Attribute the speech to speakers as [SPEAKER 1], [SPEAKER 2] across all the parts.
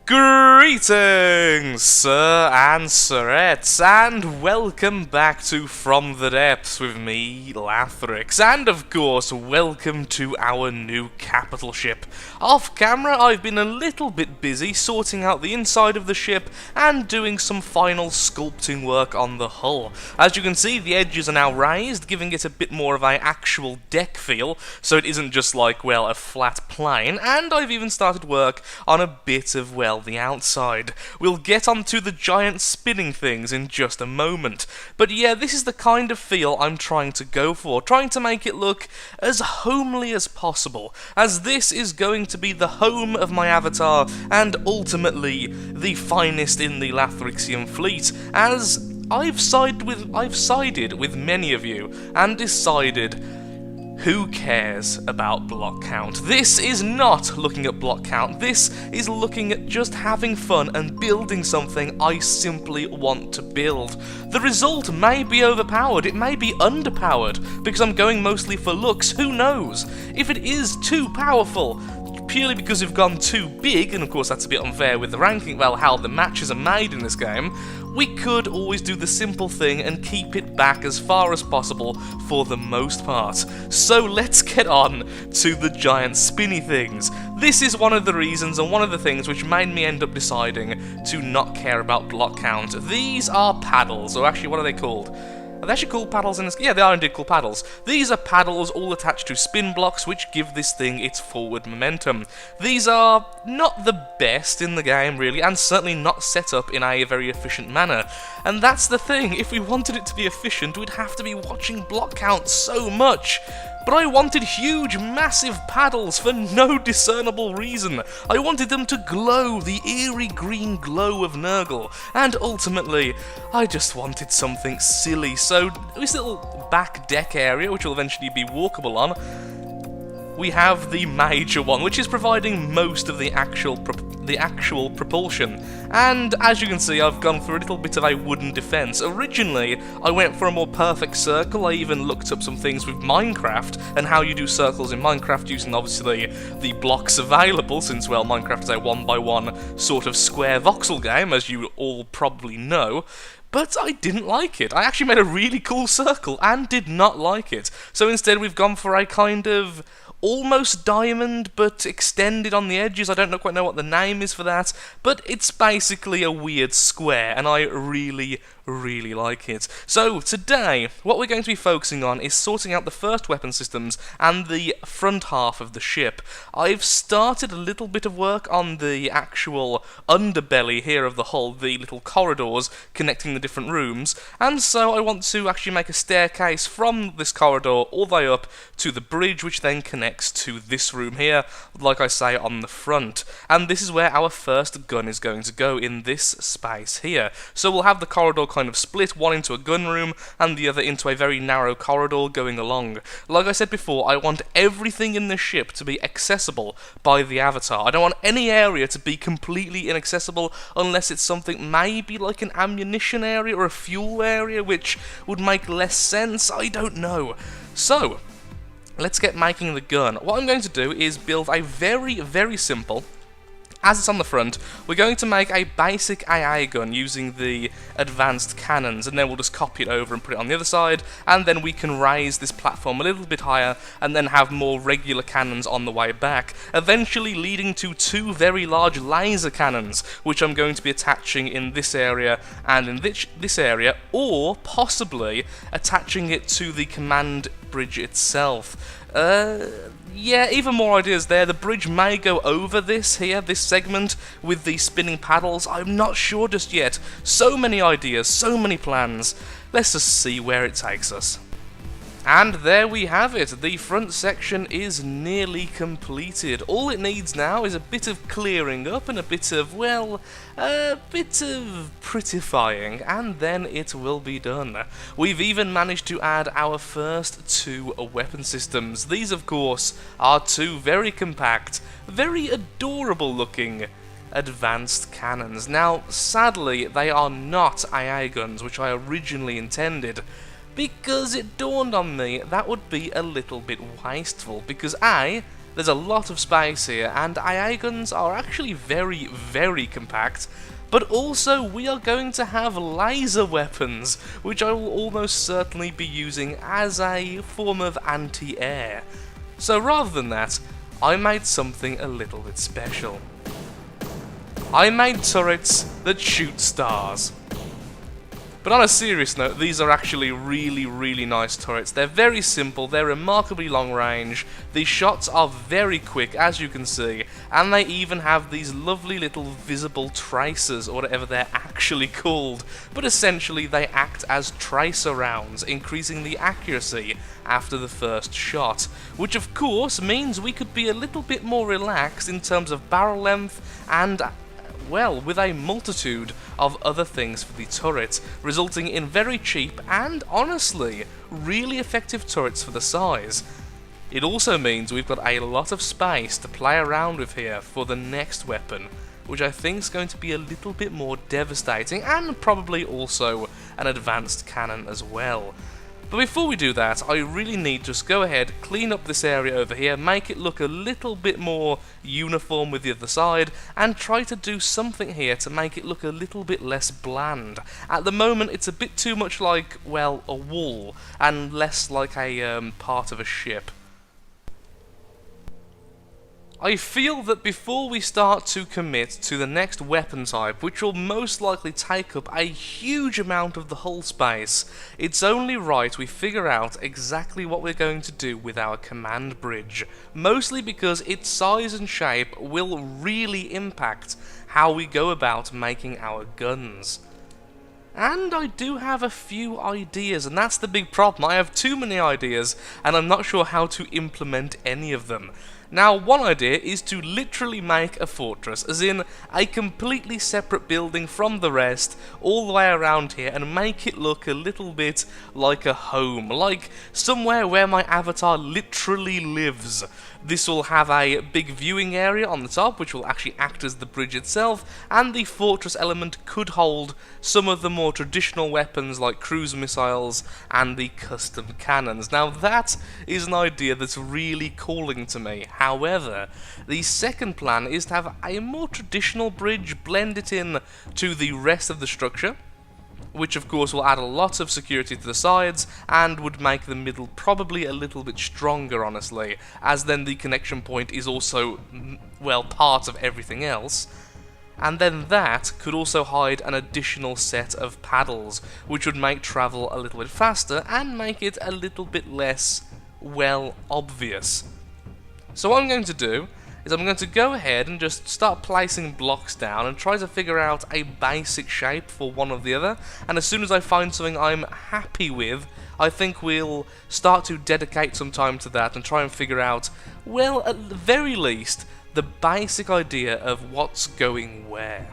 [SPEAKER 1] Greetings, sir and sirettes, and welcome back to From the Depths with me, Lathrix, and of course, welcome to our new capital ship. Off camera, I've been a little bit busy sorting out the inside of the ship and doing some final sculpting work on the hull. As you can see, the edges are now raised, giving it a bit more of an actual deck feel, so it isn't just like, well, a flat plane, and I've even started work on a bit of, well, the outside. We'll get onto the giant spinning things in just a moment. But yeah, this is the kind of feel I'm trying to go for, trying to make it look as homely as possible, as this is going to be the home of my avatar, and ultimately the finest in the Lathrixian fleet, as I've sided with many of you, and decided who cares about block count? This is not looking at block count, this is looking at just having fun and building something I simply want to build. The result may be overpowered, it may be underpowered, because I'm going mostly for looks, who knows? If it is too powerful, purely because we've gone too big, and of course that's a bit unfair with the ranking, well, how the matches are made in this game, we could always do the simple thing and keep it back as far as possible for the most part. So let's get on to the giant spinny things. This is one of the reasons and one of the things which made me end up deciding to not care about block count. These are paddles, or actually what are they called? Are they actually called paddles in this? Yeah, they are indeed called paddles. These are paddles all attached to spin blocks which give this thing its forward momentum. These are not the best in the game really, and certainly not set up in a very efficient manner. And that's the thing, if we wanted it to be efficient we'd have to be watching block count so much. But I wanted huge, massive paddles for no discernible reason. I wanted them to glow, the eerie green glow of Nurgle. And ultimately, I just wanted something silly. So, this little back deck area, which will eventually be walkable on, we have the major one, which is providing most of the actual propulsion. And as you can see, I've gone for a little bit of a wooden defense. Originally, I went for a more perfect circle. I even looked up some things with Minecraft and how you do circles in Minecraft using obviously the blocks available, since, well, Minecraft is a 1x1 sort of square voxel game, as you all probably know. But I didn't like it. I actually made a really cool circle and did not like it. So instead we've gone for a kind of almost diamond, but extended on the edges. I don't quite know what the name is for that, but it's basically a weird square, and I really like it. So, today, what we're going to be focusing on is sorting out the first weapon systems and the front half of the ship. I've started a little bit of work on the actual underbelly here of the hull, the little corridors connecting the different rooms, and so I want to actually make a staircase from this corridor all the way up to the bridge, which then connects to this room here, like I say, on the front. And this is where our first gun is going to go, in this space here. So we'll have the corridor kind of split, one into a gun room and the other into a very narrow corridor going along. Like I said before, I want everything in the ship to be accessible by the avatar. I don't want any area to be completely inaccessible unless it's something maybe like an ammunition area or a fuel area, which would make less sense. I don't know. So, let's get making the gun. What I'm going to do is build a very simple, as it's on the front, we're going to make a basic AA gun using the advanced cannons, and then we'll just copy it over and put it on the other side, and then we can raise this platform a little bit higher, and then have more regular cannons on the way back, eventually leading to two very large laser cannons, which I'm going to be attaching in this area and in this area, or possibly attaching it to the command bridge itself. Yeah, even more ideas there. The bridge may go over this segment with the spinning paddles. I'm not sure just yet. So many ideas, so many plans. Let's just see where it takes us. And there we have it, the front section is nearly completed. All it needs now is a bit of clearing up and a bit of, well, a bit of prettifying, and then it will be done. We've even managed to add our first two weapon systems. These, of course, are two very compact, very adorable looking advanced cannons. Now, sadly, they are not AA guns, which I originally intended, because it dawned on me that would be a little bit wasteful, because A, There's a lot of space here, and AA guns are actually very, very compact. But also, we are going to have laser weapons, which I will almost certainly be using as a form of anti-air. So rather than that, I made something a little bit special. I made turrets that shoot stars. But on a serious note, these are actually really, really nice turrets. They're very simple, they're remarkably long range, the shots are very quick, as you can see, and they even have these lovely little visible tracers, or whatever they're actually called. But essentially, they act as tracer rounds, increasing the accuracy after the first shot, which of course means we could be a little bit more relaxed in terms of barrel length and, well, with a multitude of other things for the turret, resulting in very cheap and, honestly, really effective turrets for the size. It also means we've got a lot of space to play around with here for the next weapon, which I think is going to be a little bit more devastating, and probably also an advanced cannon as well. But before we do that, I really need to just go ahead, clean up this area over here, make it look a little bit more uniform with the other side, and try to do something here to make it look a little bit less bland. At the moment, it's a bit too much like, well, a wall, and less like a part of a ship. I feel that before we start to commit to the next weapon type, which will most likely take up a huge amount of the hull space, it's only right we figure out exactly what we're going to do with our command bridge, mostly because its size and shape will really impact how we go about making our guns. And I do have a few ideas, and that's the big problem. I have too many ideas, and I'm not sure how to implement any of them. Now, one idea is to literally make a fortress, as in a completely separate building from the rest, all the way around here, and make it look a little bit like a home, like somewhere where my avatar literally lives. This will have a big viewing area on the top, which will actually act as the bridge itself, and the fortress element could hold some of the more traditional weapons like cruise missiles and the custom cannons. Now that is an idea that's really calling to me. However, the second plan is to have a more traditional bridge, blend it in to the rest of the structure, which of course will add a lot of security to the sides and would make the middle probably a little bit stronger, honestly, as then the connection point is also, well, part of everything else. And then that could also hide an additional set of paddles, which would make travel a little bit faster and make it a little bit less, well, obvious. So what I'm going to do is I'm going to go ahead and just start placing blocks down and try to figure out a basic shape for one or the other, and as soon as I find something I'm happy with, I think we'll start to dedicate some time to that and try and figure out, well, at the very least, the basic idea of what's going where.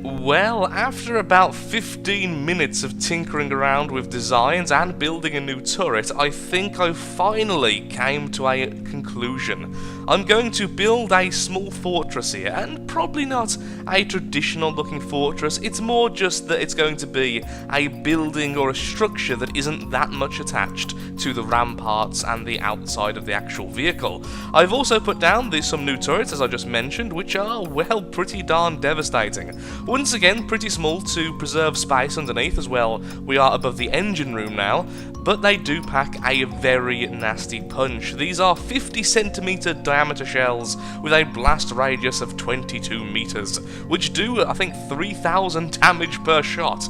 [SPEAKER 1] Well, after about 15 minutes of tinkering around with designs and building a new turret, I think I finally came to a conclusion. I'm going to build a small fortress here, and probably not a traditional looking fortress, it's more just that it's going to be a building or a structure that isn't that much attached to the ramparts and the outside of the actual vehicle. I've also put down some new turrets, as I just mentioned, which are, well, pretty darn devastating. Once again, pretty small to preserve space underneath as well. We are above the engine room now, but they do pack a very nasty punch. These are 50cm diameter shells with a blast radius of 22 meters, which do, I think, 3,000 damage per shot.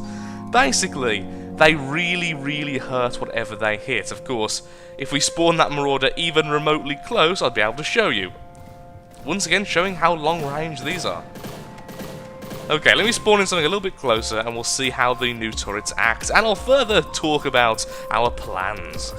[SPEAKER 1] Basically, they really, really hurt whatever they hit. Of course, if we spawn that marauder even remotely close, I'd be able to show you. Once again, showing how long range these are. Okay, let me spawn in something a little bit closer and we'll see how the new turrets act, and I'll further talk about our plans.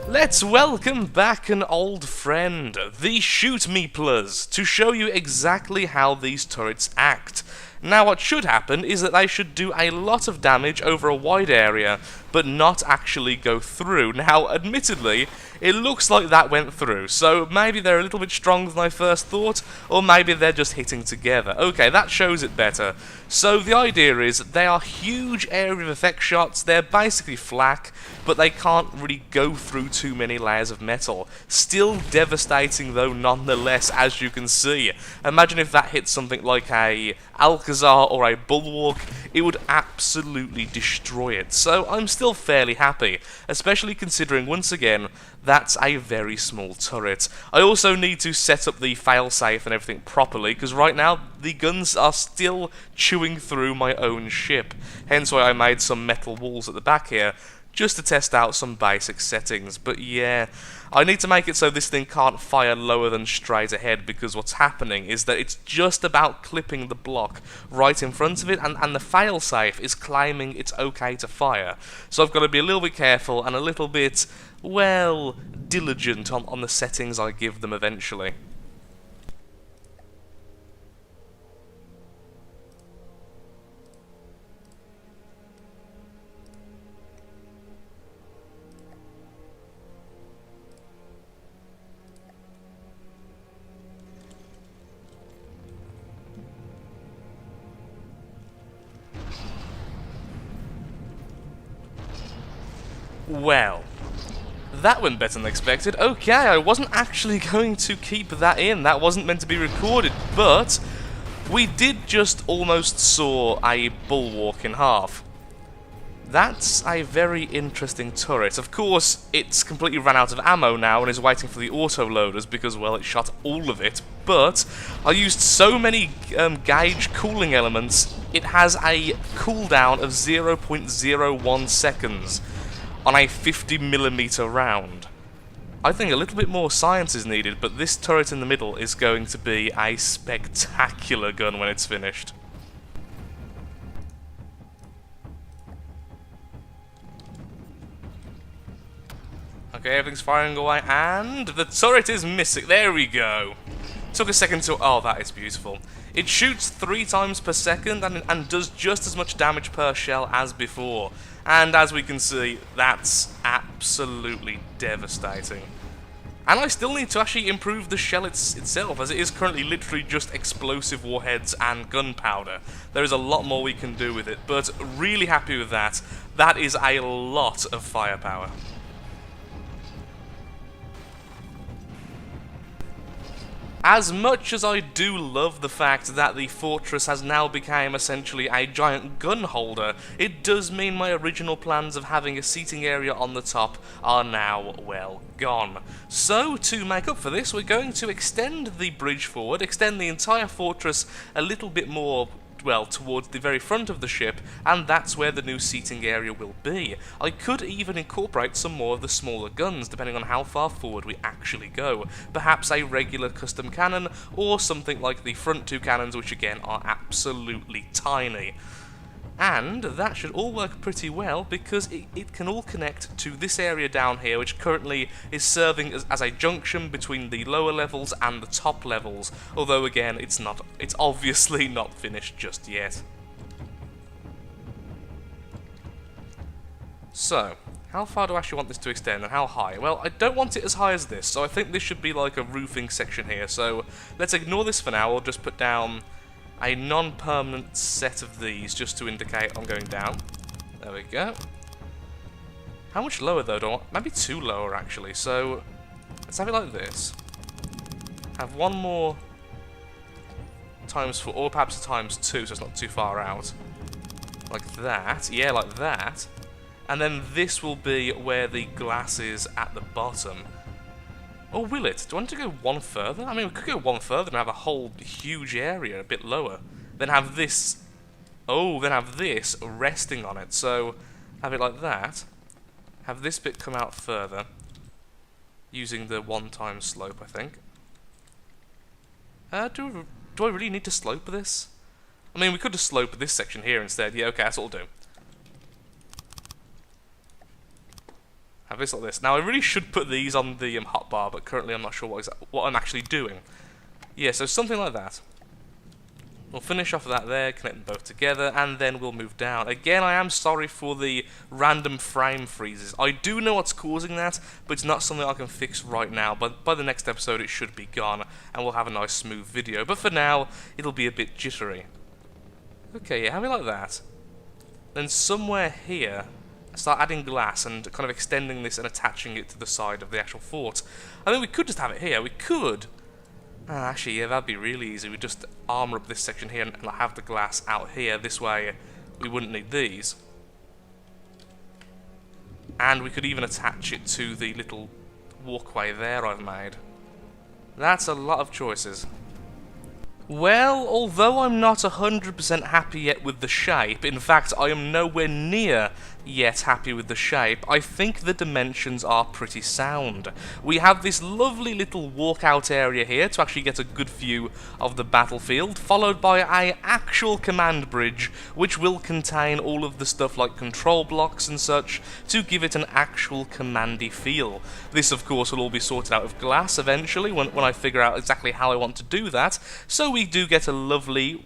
[SPEAKER 1] Let's welcome back an old friend, the Shoot Me Plus, to show you exactly how these turrets act. Now what should happen is that they should do a lot of damage over a wide area, but not actually go through. Now, admittedly, it looks like that went through, so maybe they're a little bit stronger than I first thought, or maybe they're just hitting together. Okay, that shows it better. So the idea is they are huge area of effect shots, they're basically flak, but they can't really go through too many layers of metal. Still devastating though nonetheless, as you can see. Imagine if that hit something like a Alcazar or a Bulwark, it would absolutely destroy it. So I'm still fairly happy, especially considering, once again, that's a very small turret. I also need to set up the failsafe and everything properly, because right now the guns are still chewing through my own ship. Hence why I made some metal walls at the back here, just to test out some basic settings. But yeah, I need to make it so this thing can't fire lower than straight ahead, because what's happening is that it's just about clipping the block right in front of it, and the failsafe is claiming it's okay to fire. So I've got to be a little bit careful and a little bit, well, diligent on the settings I give them eventually. Well, that went better than expected. Okay, I wasn't actually going to keep that in. That wasn't meant to be recorded, but we did just almost saw a Bulwark in half. That's a very interesting turret. Of course, it's completely ran out of ammo now and is waiting for the auto-loaders because, well, it shot all of it. But I used so many gauge cooling elements, it has a cooldown of 0.01 seconds on a 50mm round. I think a little bit more science is needed, but this turret in the middle is going to be a spectacular gun when it's finished. Okay, everything's firing away, and the turret is missing. There we go. Took a second to... Oh, that is beautiful. It shoots 3 times per second and does just as much damage per shell as before. And as we can see, that's absolutely devastating. And I still need to actually improve the shell itself, as it is currently literally just explosive warheads and gunpowder. There is a lot more we can do with it, but really happy with that. That is a lot of firepower. As much as I do love the fact that the fortress has now become essentially a giant gun holder, it does mean my original plans of having a seating area on the top are now, well, gone. So, to make up for this, we're going to extend the bridge forward, extend the entire fortress a little bit more, well, towards the very front of the ship, and that's where the new seating area will be. I could even incorporate some more of the smaller guns, depending on how far forward we actually go. Perhaps a regular custom cannon, or something like the front 2 cannons, which again are absolutely tiny. And that should all work pretty well, because it can all connect to this area down here, which currently is serving as a junction between the lower levels and the top levels. Although again, it's obviously not finished just yet. So, how far do I actually want this to extend, and how high? Well, I don't want it as high as this, so I think this should be like a roofing section here. So, let's ignore this for now. We'll just put down a non-permanent set of these, just to indicate I'm going down. There we go. How much lower though do I want? Maybe 2 lower actually, so let's have it like this. Have 1 more times 4, or perhaps a times 2, so it's not too far out. Like that, yeah, like that. And then this will be where the glass is at the bottom. Or will it? Do I want to go 1 further? I mean, we could go 1 further and have a whole huge area a bit lower. Then have this... Oh, then have this resting on it. So, have it like that. Have this bit come out further. Using the 1 time slope, I think. Do I really need to slope this? I mean, we could just slope this section here instead. Yeah, okay, that's what we'll do. Have this like this. Now, I really should put these on the hotbar, but currently I'm not sure what I'm actually doing. Yeah, so something like that. We'll finish off that there, connect them both together, and then we'll move down. Again, I am sorry for the random frame freezes. I do know what's causing that, but it's not something I can fix right now. But by the next episode, it should be gone, and we'll have a nice smooth video. But for now, it'll be a bit jittery. Okay, yeah, have it like that. Then somewhere here, start adding glass and kind of extending this and attaching it to the side of the actual fort. I think we could just have it here. We could. Actually, yeah, that'd be really easy. We'd just armour up this section here and have the glass out here. This way, we wouldn't need these. And we could even attach it to the little walkway there I've made. That's a lot of choices. Well, although I'm not 100% happy yet with the shape, in fact, I am nowhere near yet happy with the shape, I think the dimensions are pretty sound. We have this lovely little walkout area here to actually get a good view of the battlefield, followed by an actual command bridge, which will contain all of the stuff like control blocks and such, to give it an actual commandy feel. This, of course, will all be sorted out with glass eventually, when I figure out exactly how I want to do that, so we do get a lovely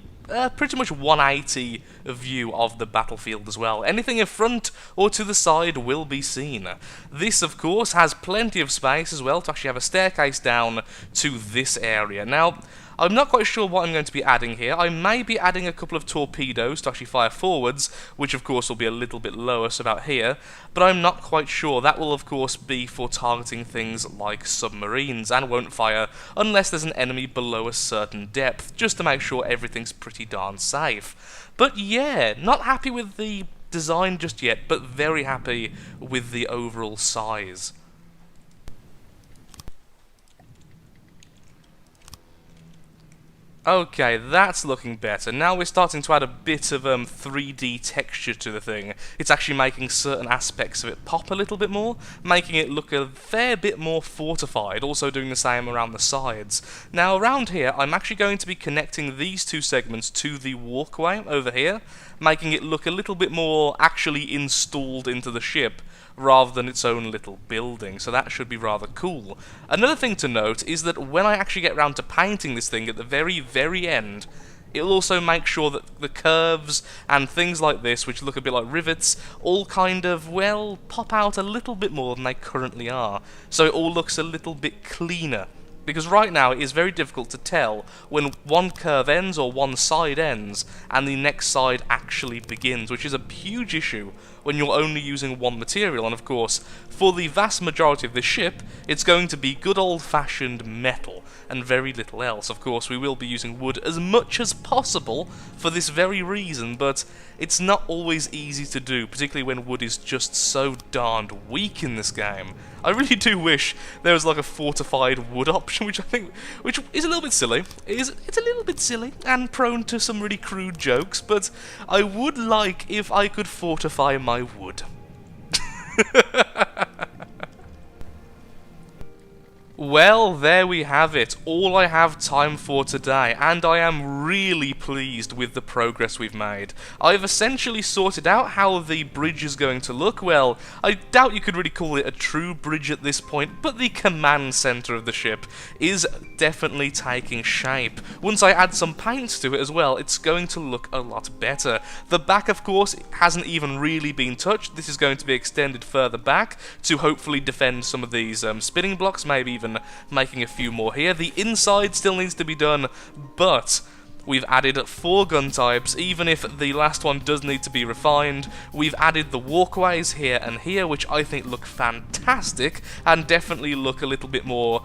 [SPEAKER 1] pretty much 180 view of the battlefield as well. Anything in front or to the side will be seen. This, of course, has plenty of space as well to actually have a staircase down to this area. Now, I'm not quite sure what I'm going to be adding here. I may be adding a couple of torpedoes to actually fire forwards, which of course will be a little bit lower, so about here, but I'm not quite sure. That will of course be for targeting things like submarines, and won't fire unless there's an enemy below a certain depth, just to make sure everything's pretty darn safe. But yeah, not happy with the design just yet, but very happy with the overall size. Okay, that's looking better. Now we're starting to add a bit of 3D texture to the thing. It's actually making certain aspects of it pop a little bit more, making it look a fair bit more fortified, also doing the same around the sides. Now around here, I'm actually going to be connecting these two segments to the walkway over here, making it look a little bit more actually installed into the ship, rather than its own little building, so that should be rather cool. Another thing to note is that when I actually get round to painting this thing at the very end, it'll also make sure that the curves and things like this, which look a bit like rivets, all kind of, well, pop out a little bit more than they currently are, so it all looks a little bit cleaner. Because right now it is very difficult to tell when one curve ends or one side ends and the next side actually begins, which is a huge issue when you're only using one material. And of course, for the vast majority of the ship, it's going to be good old-fashioned metal and very little else. Of course, we will be using wood as much as possible for this very reason, but it's not always easy to do, particularly when wood is just so darned weak in this game. I really do wish there was like a fortified wood option, which is a little bit silly. It's a little bit silly and prone to some really crude jokes, but I would like if I could fortify my wood. Well, there we have it, all I have time for today, and I am really pleased with the progress we've made. I've essentially sorted out how the bridge is going to look. Well, I doubt you could really call it a true bridge at this point, but the command center of the ship is definitely taking shape. Once I add some paint to it as well, it's going to look a lot better. The back, of course, hasn't even really been touched. This is going to be extended further back to hopefully defend some of these spinning blocks, maybe even making a few more here. The inside still needs to be done, but we've added 4 gun types, even if the last one does need to be refined. We've added the walkways here and here, which I think look fantastic, and definitely look a little bit more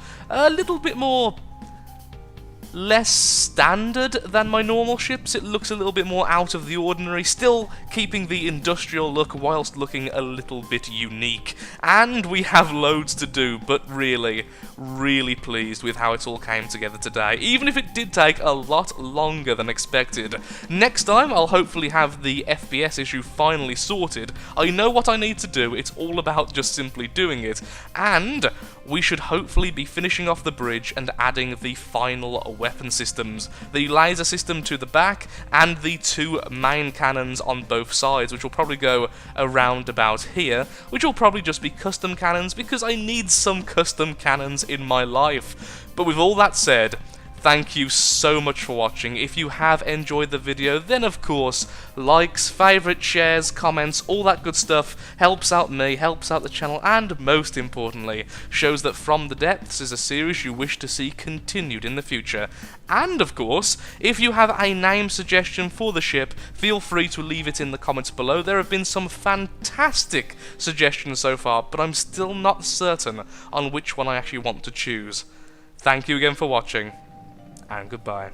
[SPEAKER 1] less standard than my normal ships. It looks a little bit more out of the ordinary, still keeping the industrial look whilst looking a little bit unique. And we have loads to do, but really pleased with how it all came together today, even if it did take a lot longer than expected. Next time, I'll hopefully have the FPS issue finally sorted. I know what I need to do, it's all about just simply doing it, and we should hopefully be finishing off the bridge and adding the final weapon systems, the laser system to the back and the 2 main cannons on both sides, which will probably go around about here, which will probably just be custom cannons because I need some custom cannons in my life. But with all that said, Thank you so much for watching. If you have enjoyed the video, then of course, likes, favourite, shares, comments, all that good stuff helps out me, helps out the channel, and most importantly, shows that From the Depths is a series you wish to see continued in the future. And of course, if you have a name suggestion for the ship, feel free to leave it in the comments below. There have been some fantastic suggestions so far, but I'm still not certain on which one I actually want to choose. Thank you again for watching, and goodbye.